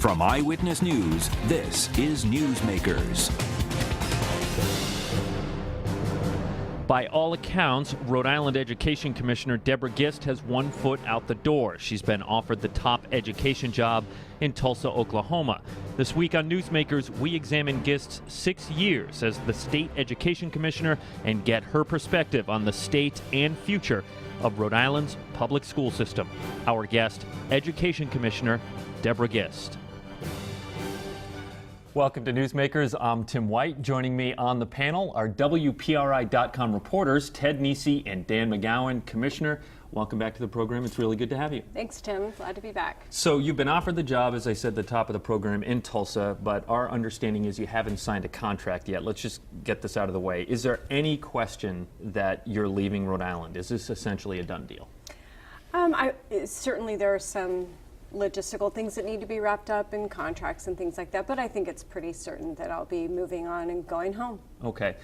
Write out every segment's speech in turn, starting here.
From Eyewitness News, this is Newsmakers. By all accounts, Rhode Island Education Commissioner Deborah Gist has one foot out the door. She's been offered the top education job in Tulsa, Oklahoma. This week on Newsmakers, we examine Gist's 6 years as the state education commissioner and get her perspective on the state and future of Rhode Island's public school system. Our guest, Education Commissioner Deborah Gist. Welcome to Newsmakers. I'm Tim White. Joining me on the panel are WPRI.com reporters Ted Nesi and Dan McGowan. Commissioner, welcome back to the program. It's really good to have you. Thanks, Tim. Glad to be back. So you've been offered the job, as I said, at the top of the program in Tulsa, but our understanding is you haven't signed a contract yet. Let's just get this out of the way. Is there any question that you're leaving Rhode Island? Is this essentially a done deal? Certainly there are some logistical things that need to be wrapped up in contracts and things like that, but I think it's pretty certain that I'll be moving on and going home. Okay.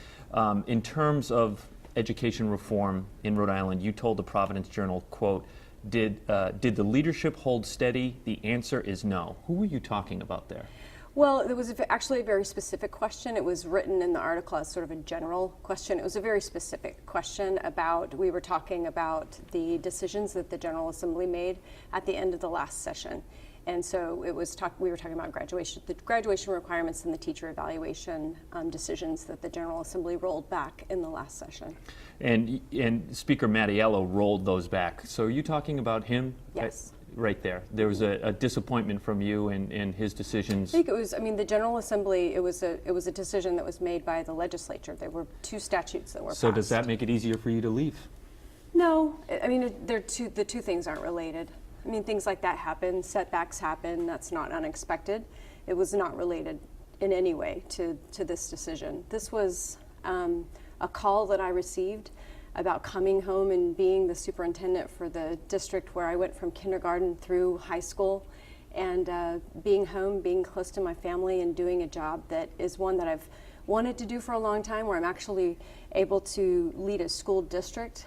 In terms of education reform in Rhode Island, you told the Providence Journal, quote, did the leadership hold steady? The answer is no. Who were you talking about there? Well, it was actually a very specific question. It was written in the article as sort of a general question. It was a very specific question about, we were talking about the decisions that the General Assembly made at the end of the last session. And so it was we were talking about the graduation requirements and the teacher evaluation decisions that the General Assembly rolled back in the last session. And Speaker Mattiello rolled those back. So are you talking about him? Yes. Right there. There was a disappointment from you and his decisions. I think it was, the General Assembly, it was a decision that was made by the legislature. There were two statutes that were passed. So does that make it easier for you to leave? No. The two things aren't related. Things like that happen, setbacks happen, that's not unexpected. It was not related in any way to this decision. This was a call that I received about coming home and being the superintendent for the district where I went from kindergarten through high school, and being home, being close to my family, and doing a job that is one that I've wanted to do for a long time, where I'm actually able to lead a school district,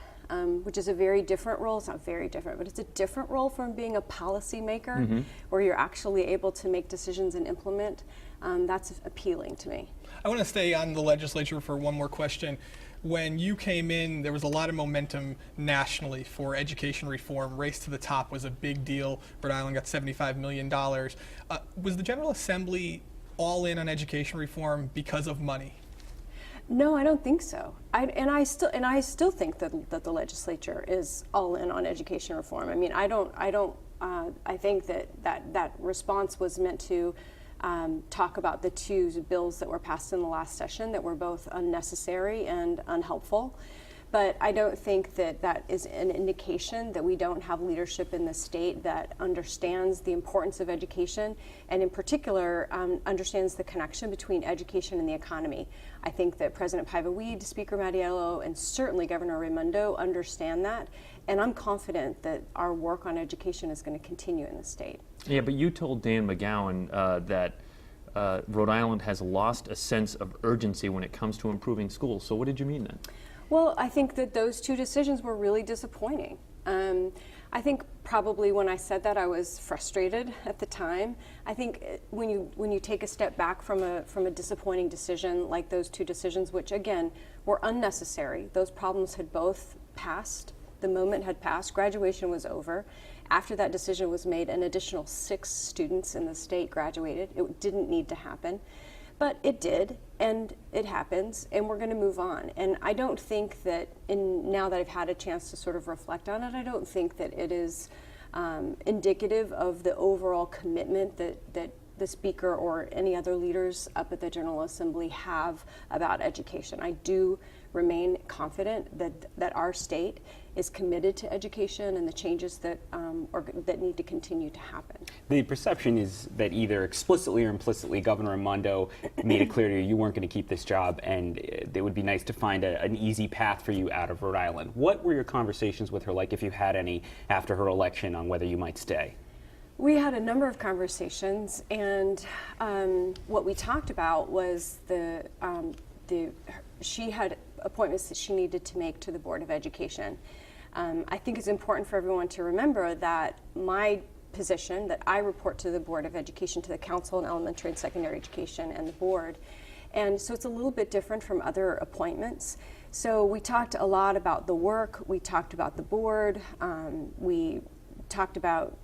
which is a very different role. It's not very different, but it's a different role from being a policymaker, where you're actually able to make decisions and implement. That's appealing to me. I want to stay on the legislature for one more question. When you came in, there was a lot of momentum nationally for education reform. Race to the top was a big deal. Rhode Island got $75 million. Was the General Assembly all in on education reform because of money? No, I don't think so. I still think that the legislature is all in on education reform. I think that response was meant to talk about the two bills that were passed in the last session that were both unnecessary and unhelpful. But I don't think that is an indication that we don't have leadership in the state that understands the importance of education, and in particular understands the connection between education and the economy. I think that President Paiva-Weed, Speaker Mattiello, and certainly Governor Raimondo understand that, and I'm confident that our work on education is going to continue in the state. Yeah, but you told Dan McGowan that Rhode Island has lost a sense of urgency when it comes to improving schools. So what did you mean then? Well, I think that those two decisions were really disappointing. I think probably when I said that, I was frustrated at the time. I think when you take a step back from a disappointing decision like those two decisions, which again were unnecessary, those problems had both passed. The moment had passed. Graduation was over. After that decision was made, an additional 6 students in the state graduated. It didn't need to happen. But it did, and it happens, and we're going to move on. And I don't think that, now that I've had a chance to sort of reflect on it, I don't think that it is indicative of the overall commitment that the Speaker or any other leaders up at the General Assembly have about education. I do remain confident that our state is committed to education and the changes that need to continue to happen. The perception is that either explicitly or implicitly Governor Raimondo made it clear to you weren't going to keep this job, and it would be nice to find an easy path for you out of Rhode Island. What were your conversations with her like, if you had any, after her election on whether you might stay? We had a number of conversations, and what we talked about was she had appointments that she needed to make to the Board of Education. I think it's important for everyone to remember that my position that I report to the Board of Education, to the Council on Elementary and Secondary Education and the board. And so it's a little bit different from other appointments. So we talked a lot about the work, we talked about the board, we talked about,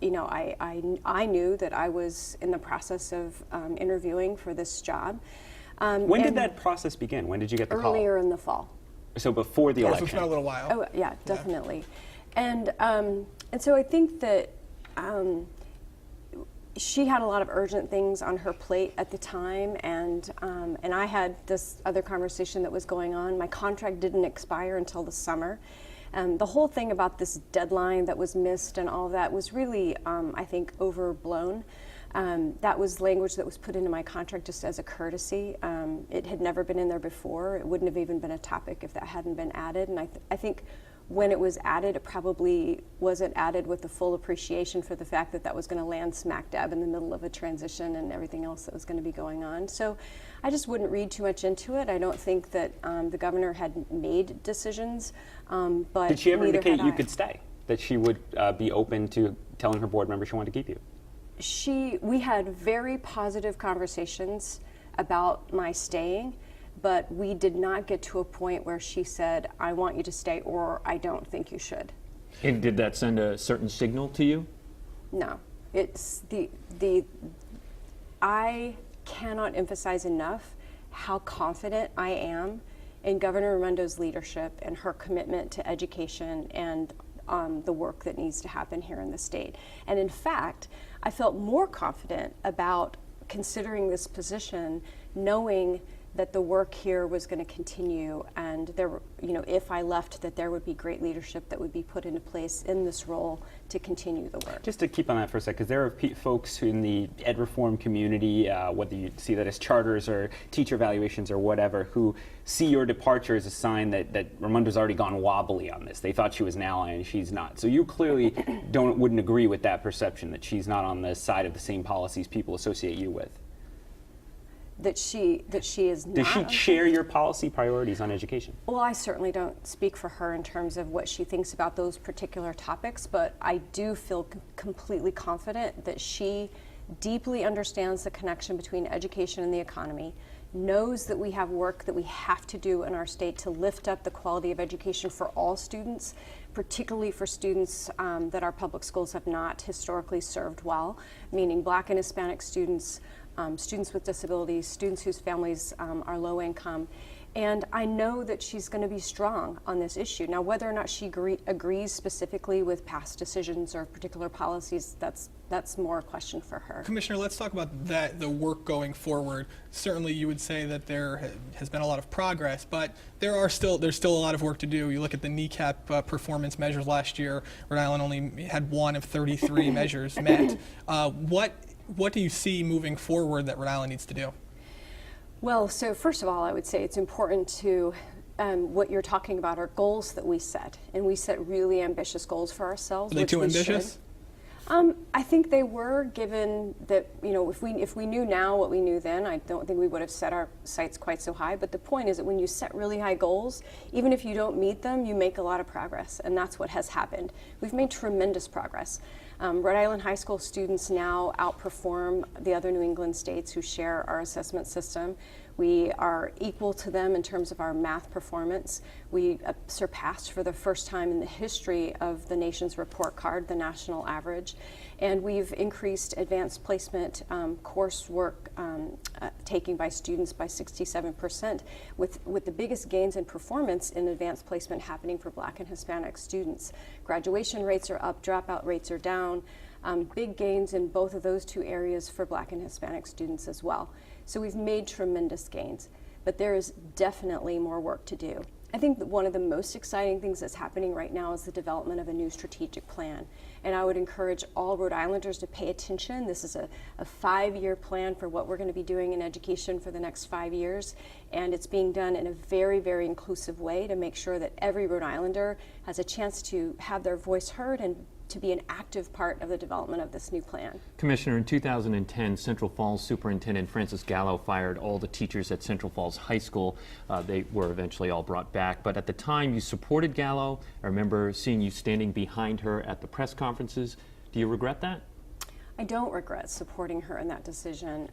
you know, I knew that I was in the process of interviewing for this job. When did that process begin? When did you get the call? Earlier in the fall. So before the election? So it's been a little while. Oh, yeah, definitely. And so I think that she had a lot of urgent things on her plate at the time, and I had this other conversation that was going on. My contract didn't expire until the summer. The whole thing about this deadline that was missed and all of that was really, I think, overblown. That was language that was put into my contract just as a courtesy. It had never been in there before. It wouldn't have even been a topic if that hadn't been added. And I think when it was added, it probably wasn't added with the full appreciation for the fact that that was going to land smack dab in the middle of a transition and everything else that was going to be going on. So I just wouldn't read too much into it. I don't think that the governor had made decisions, but did she ever neither indicate had you I. could stay? That she would be open to telling her board members she wanted to keep you? We had very positive conversations about my staying, but we did not get to a point where she said, I want you to stay, or I don't think you should. And did that send a certain signal to you? No. It's I cannot emphasize enough how confident I am in Governor Raimondo's leadership and her commitment to education and the work that needs to happen here in the state. And in fact, I felt more confident about considering this position, knowing that the work here was going to continue, and there, you know, if I left, that there would be great leadership that would be put into place in this role to continue the work. Just to keep on that for a sec, because there are folks in the ed reform community, whether you see that as charters or teacher evaluations or whatever, who see your departure as a sign that Raimondo's already gone wobbly on this. They thought she was an ally and she's not. So you clearly wouldn't agree with that perception, that she's not on the side of the same policies people associate you with. That she is not. Does she share your policy priorities on education? Well, I certainly don't speak for her in terms of what she thinks about those particular topics, but I do feel completely confident that she deeply understands the connection between education and the economy, knows that we have work that we have to do in our state to lift up the quality of education for all students, particularly for students that our public schools have not historically served well, meaning Black and Hispanic students, students with disabilities, students whose families are low income. And I know that she's going to be strong on this issue. Now, whether or not she agrees specifically with past decisions or particular policies, that's more a question for her. Commissioner, let's talk about the work going forward. Certainly you would say that there has been a lot of progress, but there's still a lot of work to do. You look at the NECAP performance measures last year, Rhode Island only had 1 of 33 measures met. What do you see moving forward that Rhode Island needs to do? Well, so first of all, I would say it's important to, what you're talking about are goals that we set, and we set really ambitious goals for ourselves. Are they too ambitious? I think they were, given that, you know, if we knew now what we knew then, I don't think we would have set our sights quite so high. But the point is that when you set really high goals, even if you don't meet them, you make a lot of progress, and that's what has happened. We've made tremendous progress. Rhode Island high school students now outperform the other New England states who share our assessment system. We are equal to them in terms of our math performance. We surpassed for the first time in the history of the nation's report card the national average. And we've increased advanced placement coursework taking by students by 67%, with the biggest gains in performance in advanced placement happening for Black and Hispanic students. Graduation rates are up, dropout rates are down. Big gains in both of those two areas for Black and Hispanic students as well. So we've made tremendous gains, but there is definitely more work to do. I think that one of the most exciting things that's happening right now is the development of a new strategic plan. And I would encourage all Rhode Islanders to pay attention. This is a 5-year plan for what we're going to be doing in education for the next 5 years. And it's being done in a very, very inclusive way to make sure that every Rhode Islander has a chance to have their voice heard and to be an active part of the development of this new plan. Commissioner, in 2010, Central Falls Superintendent Francis Gallo fired all the teachers at Central Falls High School. They were eventually all brought back, but at the time you supported Gallo. I remember seeing you standing behind her at the press conferences. Do you regret that? I don't regret supporting her in that decision.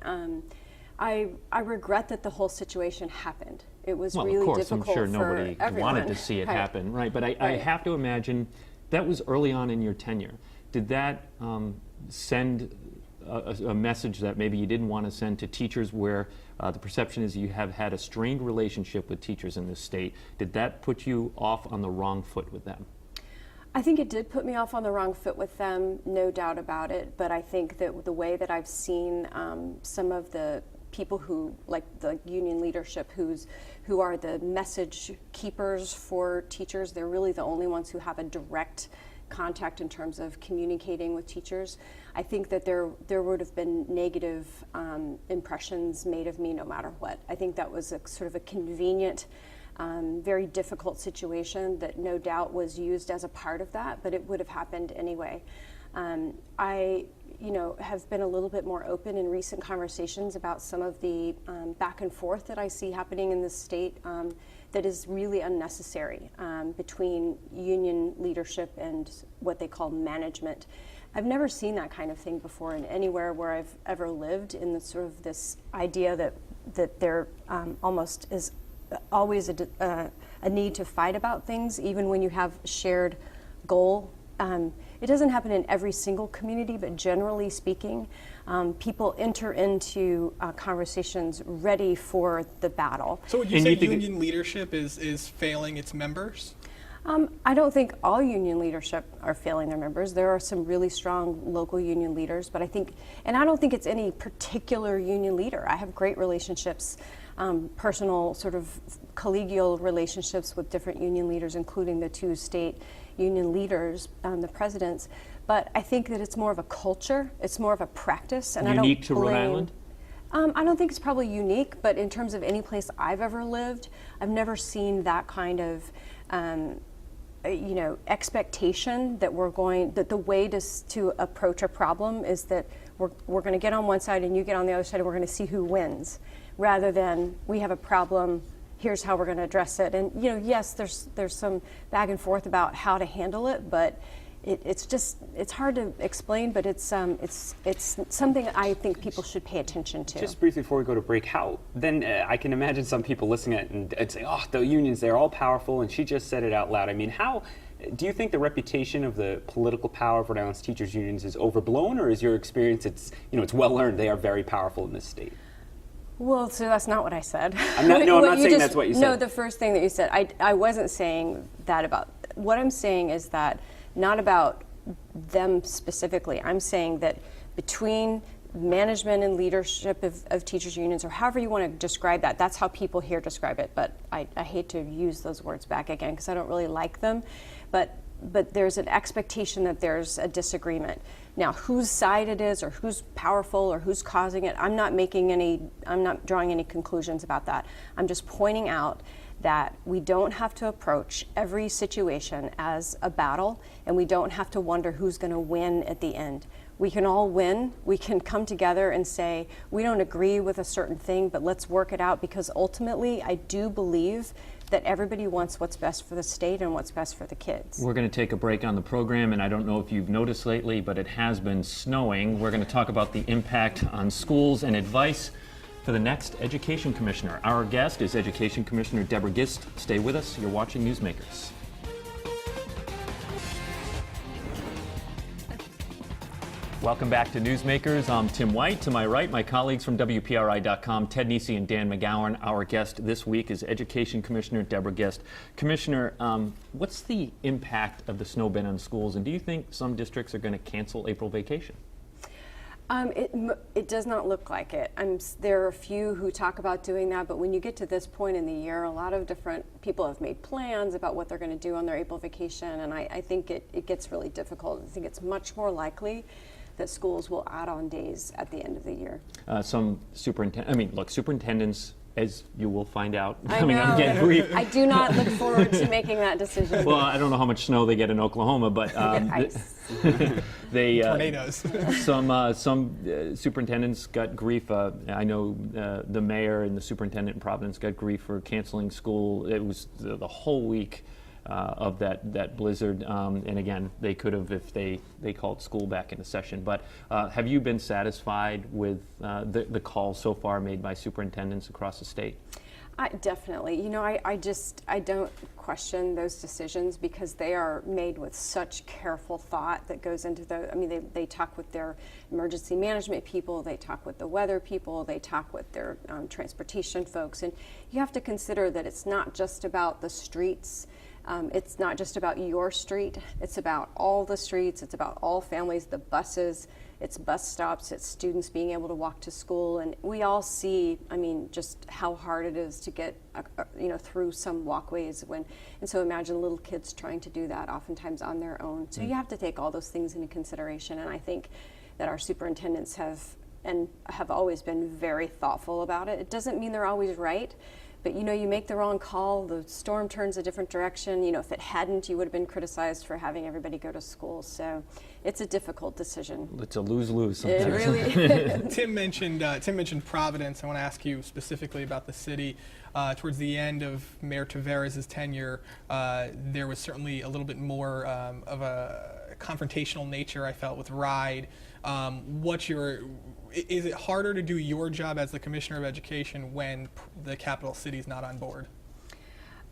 I regret that the whole situation happened. It was Well, really of course, difficult I'm sure for nobody everyone. wanted to see it Right. happen, right? But I Right. have to imagine that was early on in your tenure. Did that send a message that maybe you didn't want to send to teachers, where the perception is you have had a strained relationship with teachers in this state? Did that put you off on the wrong foot with them? I think it did put me off on the wrong foot with them, no doubt about it. But I think that the way that I've seen some of the people who, like the union leadership, who are the message keepers for teachers, they're really the only ones who have a direct contact in terms of communicating with teachers. I think that there would have been negative impressions made of me no matter what. I think that was a sort of a convenient, very difficult situation that no doubt was used as a part of that, but it would have happened anyway. I, have been a little bit more open in recent conversations about some of the back and forth that I see happening in this state that is really unnecessary between union leadership and what they call management. I've never seen that kind of thing before in anywhere where I've ever lived, in the sort of this idea that there almost is always a need to fight about things, even when you have a shared goal. It doesn't happen in every single community, but generally speaking, people enter into conversations ready for the battle. So would you say union leadership is failing its members? I don't think all union leadership are failing their members. There are some really strong local union leaders, but I don't think it's any particular union leader. I have great relationships, personal sort of collegial relationships with different union leaders, including the two state union leaders, the presidents. But I think that it's more of a culture, it's more of a practice. And unique to Rhode Island? I don't think it's probably unique, but in terms of any place I've ever lived, I've never seen that kind of expectation that the way to approach a problem is that we're going to get on one side and you get on the other side and we're going to see who wins, rather than we have a problem, here's how we're going to address it. And yes, there's some back and forth about how to handle it, but it's hard to explain, but it's something I think people should pay attention to. Just briefly before we go to break, I can imagine some people listening and saying, oh, the unions, they're all powerful, and she just said it out loud. I mean, how do you think the reputation of the political power of Rhode Island's teachers unions is overblown, or is your experience it's well earned, they are very powerful in this state? Well, so that's not what I said. I'm not saying that's what you said. No, the first thing that you said, I wasn't saying that about. What I'm saying is that not about them specifically. I'm saying that between management and leadership of teachers unions, or however you want to describe that, that's how people here describe it. But I hate to use those words back again because I don't really like them. But there's an expectation that there's a disagreement. Now, whose side it is, or who's powerful, or who's causing it, I'm not drawing any conclusions about that. I'm just pointing out that we don't have to approach every situation as a battle, and we don't have to wonder who's going to win at the end. We can all win. We can come together and say, we don't agree with a certain thing, but let's work it out, because ultimately I do believe that everybody wants what's best for the state and what's best for the kids. We're going to take a break on the program, and I don't know if you've noticed lately, but it has been snowing. We're going to talk about the impact on schools and advice for the next Education Commissioner. Our guest is Education Commissioner Deborah Gist. Stay with us. You're watching Newsmakers. Welcome back to Newsmakers. I'm Tim White. To my right, my colleagues from WPRI.com, Ted Nesi and Dan McGowan. Our guest this week is Education Commissioner Deborah Gist. Commissioner, what's the impact of the snow ban on schools, and do you think some districts are going to cancel April vacation? It does not look like it. There are a few who talk about doing that, but when you get to this point in the year, a lot of different people have made plans about what they're going to do on their April vacation, and I think it gets really difficult. I think it's much more likely that schools will add on days at the end of the year. Superintendents, as you will find out, coming up again. I do not look forward to making that decision. Well, I don't know how much snow they get in Oklahoma, but ice. Tornadoes. Some superintendents got grief. I know the mayor and the superintendent in Providence got grief for canceling school. It was the whole week. of that blizzard. And again, they could have if they called school back into session. But have you been satisfied with the calls so far made by superintendents across the state? Definitely. You know, I don't question those decisions because they are made with such careful thought that goes into I mean, they talk with their emergency management people, they talk with the weather people, they talk with their transportation folks. And you have to consider that it's not just about the streets. It's not just about your street. It's about all the streets. It's about all families, the buses. It's bus stops, it's students being able to walk to school, and we all see, I mean, just how hard it is to get, through some walkways and so imagine little kids trying to do that oftentimes on their own. So you have to take all those things into consideration, and I think that our superintendents have always been very thoughtful about it. It doesn't mean they're always right, but you make the wrong call, the storm turns a different direction. If it hadn't, you would have been criticized for having everybody go to school. So it's a difficult decision. It's a lose-lose sometimes. It really is. Tim mentioned Providence. I want to ask you specifically about the city. Towards the end of Mayor Taveras' tenure, there was certainly a little bit more of a confrontational nature, I felt, with RIDE. Is it harder to do your job as the Commissioner of Education when the capital city is not on board?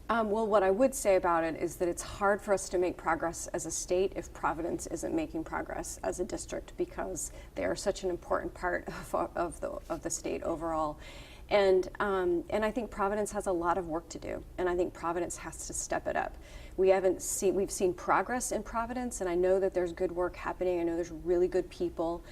Well, what I would say about it is that it's hard for us to make progress as a state if Providence isn't making progress as a district, because they are such an important part of the state overall. And I think Providence has a lot of work to do, and I think Providence has to step it up. We've seen progress in Providence, and I know that there's good work happening. I know there's really good people.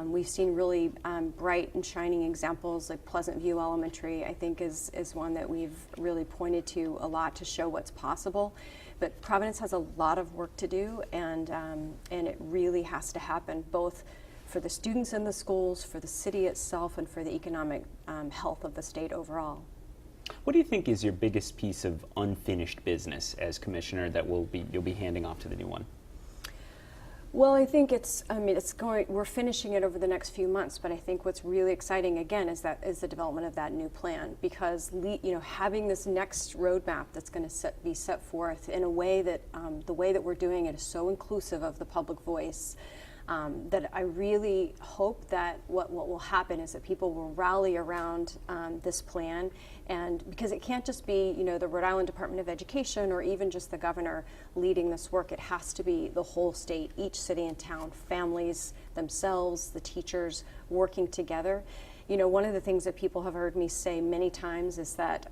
We've seen really bright and shining examples, like Pleasant View Elementary, I think is one that we've really pointed to a lot to show what's possible. But Providence has a lot of work to do, and it really has to happen, both for the students in the schools, for the city itself, and for the economic health of the state overall. What do you think is your biggest piece of unfinished business as commissioner that you'll be handing off to the new one? Well, I think we're finishing it over the next few months, but I think what's really exciting again is the development of that new plan, because having this next roadmap that's going to be set forth in a way that the way that we're doing it is so inclusive of the public voice. That I really hope that what will happen is that people will rally around this plan, and because it can't just be the Rhode Island Department of Education or even just the governor leading this work. It has to be the whole state, each city and town, families themselves, the teachers working together. One of the things that people have heard me say many times is that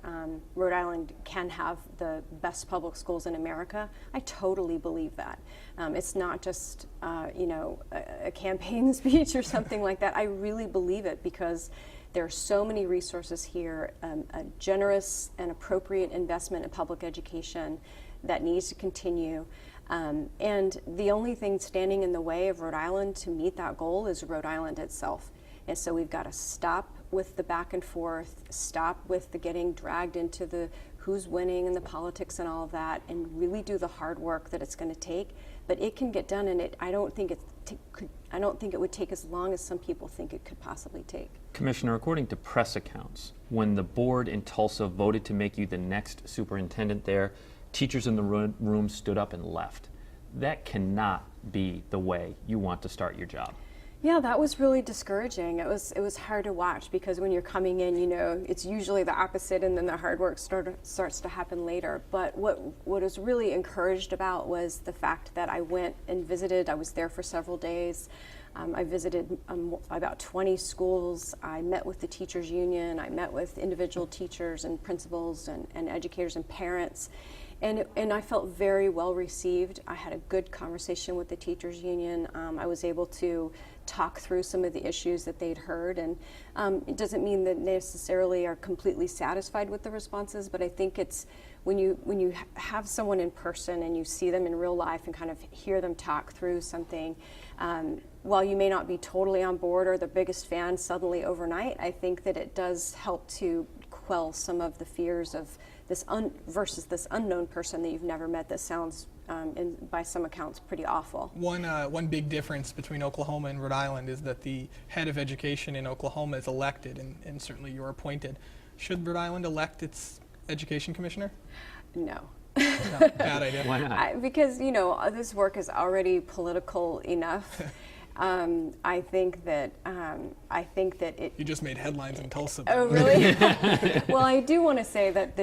Rhode Island can have the best public schools in America. I totally believe that. It's not just, a campaign speech or something like that. I really believe it because there are so many resources here, a generous and appropriate investment in public education that needs to continue. And the only thing standing in the way of Rhode Island to meet that goal is Rhode Island itself. And so we've got to stop with the back and forth, stop with the getting dragged into the who's winning and the politics and all of that, and really do the hard work that it's going to take. But it can get done, and I don't think it would take as long as some people think it could possibly take. Commissioner, according to press accounts, when the board in Tulsa voted to make you the next superintendent there, teachers in the room stood up and left. That cannot be the way you want to start your job. Yeah, that was really discouraging. It was hard to watch because when you're coming in, it's usually the opposite, and then the hard work starts to happen later. But what I was really encouraged about was the fact that I went and visited. I was there for several days. I visited about 20 schools. I met with the teachers union. I met with individual teachers and principals and educators and parents. And I felt very well received. I had a good conversation with the teachers union. I was able to talk through some of the issues that they'd heard, and it doesn't mean that they necessarily are completely satisfied with the responses, but I think it's when you have someone in person and you see them in real life and kind of hear them talk through something, while you may not be totally on board or the biggest fan suddenly overnight, I think that it does help to quell some of the fears of this versus this unknown person that you've never met that sounds, by some accounts, pretty awful. One big difference between Oklahoma and Rhode Island is that the head of education in Oklahoma is elected, and certainly you're appointed. Should Rhode Island elect its education commissioner? No. Bad idea. Why not? Because, you know, this work is already political enough. I think that it. You just made headlines in Tulsa. Oh, really? Well, I do want to say that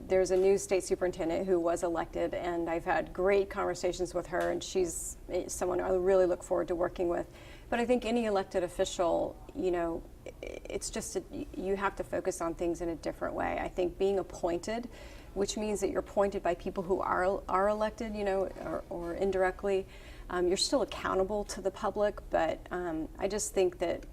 there's a new state superintendent who was elected, and I've had great conversations with her, and she's someone I really look forward to working with. But I think any elected official, you know, it's just you have to focus on things in a different way. I think being appointed, which means that you're appointed by people who are elected, you know, or indirectly. You're still accountable to the public, but I just think that,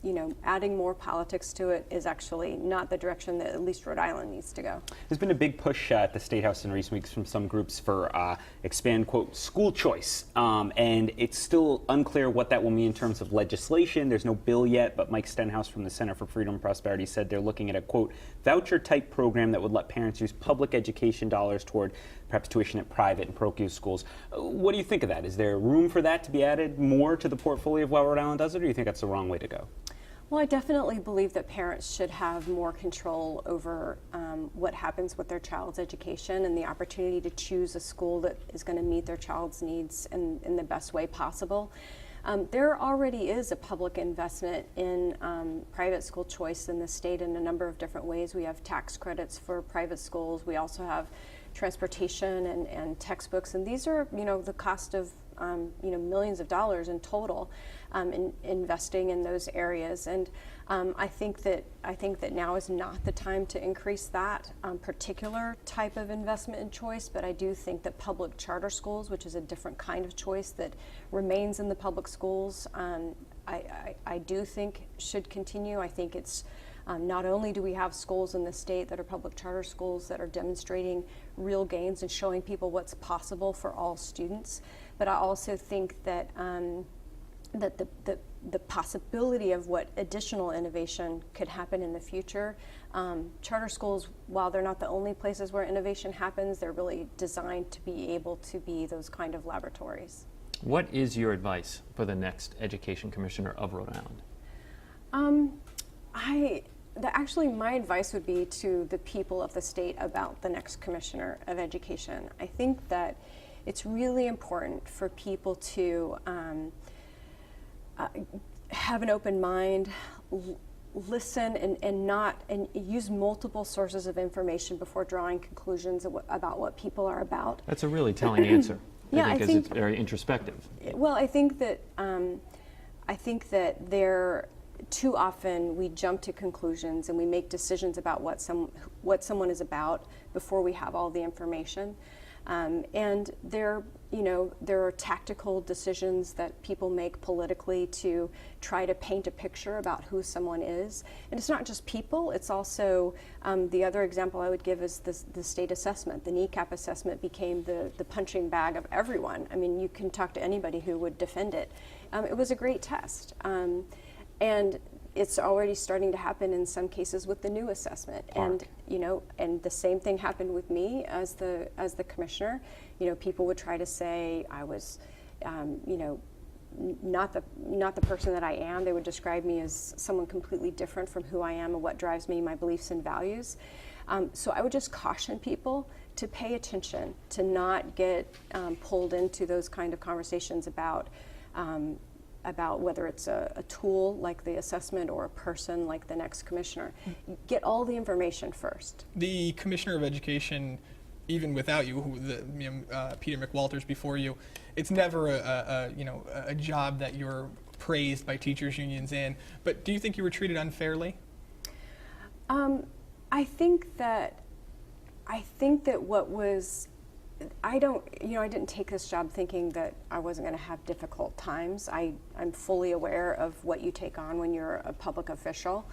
you know, adding more politics to it is actually not the direction that at least Rhode Island needs to go. There's been a big push at the State House in recent weeks from some groups for expand, quote, school choice. And it's still unclear what that will mean in terms of legislation. There's no bill yet, but Mike Stenhouse from the Center for Freedom and Prosperity said they're looking at a, quote, voucher-type program that would let parents use public education dollars toward perhaps tuition at private and parochial schools. What do you think of that? Is there room for that to be added more to the portfolio of how Rhode Island does it, or do you think that's the wrong way to go? Well, I definitely believe that parents should have more control over what happens with their child's education and the opportunity to choose a school that is going to meet their child's needs in the best way possible. There already is a public investment in private school choice in the state in a number of different ways. We have tax credits for private schools. We also have transportation and textbooks, and these are, you know, the cost of millions of dollars in total in investing in those areas. And I think that now is not the time to increase that particular type of investment in choice, but I do think that public charter schools, which is a different kind of choice that remains in the public schools, I do think should continue. I think it's not only do we have schools in the state that are public charter schools that are demonstrating real gains and showing people what's possible for all students, but I also think that that the possibility of what additional innovation could happen in the future. Charter schools, while they're not the only places where innovation happens, they're really designed to be able to be those kind of laboratories. What is your advice for the next education commissioner of Rhode Island? Actually, my advice would be to the people of the state about the next commissioner of education. I think that it's really important for people to have an open mind, listen, and use multiple sources of information before drawing conclusions about what people are about. That's a really telling answer. Yeah, I think it's very introspective. Well, I think that there too often we jump to conclusions and we make decisions about what someone is about before we have all the information. And there are tactical decisions that people make politically to try to paint a picture about who someone is. And it's not just people, it's also, the other example I would give is the state assessment. The NECAP assessment became the punching bag of everyone. I mean, you can talk to anybody who would defend it. It was a great test. And it's already starting to happen in some cases with the new assessment. And the same thing happened with me as the commissioner. People would try to say I was, not the person that I am. They would describe me as someone completely different from who I am and what drives me, my beliefs and values. So I would just caution people to pay attention, to not get pulled into those kind of conversations about whether it's a tool like the assessment or a person like the next commissioner. Get all the information first. The Commissioner of Education, even without you, Peter McWalters before you, it's never a job that you're praised by teachers unions in. But do you think you were treated unfairly? I think that what was, I didn't take this job thinking that I wasn't going to have difficult times. I'm fully aware of what you take on when you're a public official.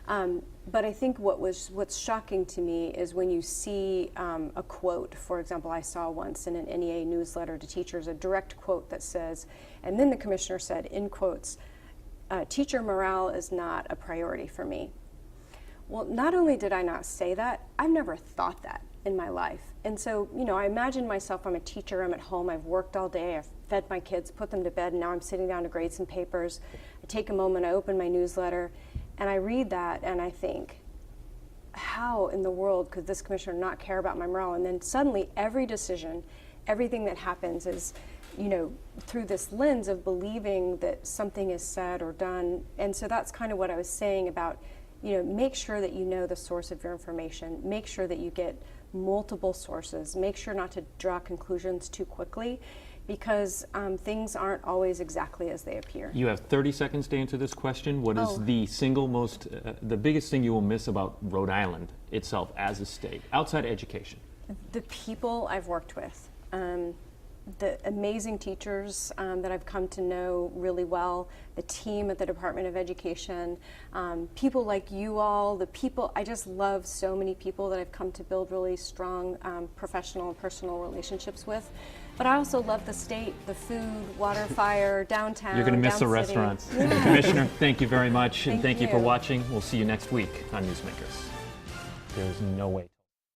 But I think what's shocking to me is when you see a quote. For example, I saw once in an NEA newsletter to teachers a direct quote that says, and then the commissioner said, in quotes, teacher morale is not a priority for me. Well, not only did I not say that, I've never thought that in my life. And so, I imagine myself, I'm a teacher, I'm at home, I've worked all day, I've fed my kids, put them to bed, and now I'm sitting down to grade some papers. I take a moment, I open my newsletter, and I read that, and I think, how in the world could this commissioner not care about my morale? And then suddenly every decision, everything that happens is, you know, through this lens of believing that something is said or done. And so that's kind of what I was saying about, you know, make sure that you know the source of your information, make sure that you get multiple sources, make sure not to draw conclusions too quickly, because things aren't always exactly as they appear. You have 30 seconds to answer this question. What is the single most, the biggest thing you will miss about Rhode Island itself as a state, outside education? The people I've worked with, the amazing teachers that I've come to know really well, the team at the Department of Education, people like you all, the people, I just love so many people that I've come to build really strong professional and personal relationships with. But I also love the state, the food, water, fire, downtown. You're going to miss the Down City. restaurants. Yeah. Commissioner, thank you very much, and thank you for you. watching. We'll see you next week on Newsmakers. There's no way.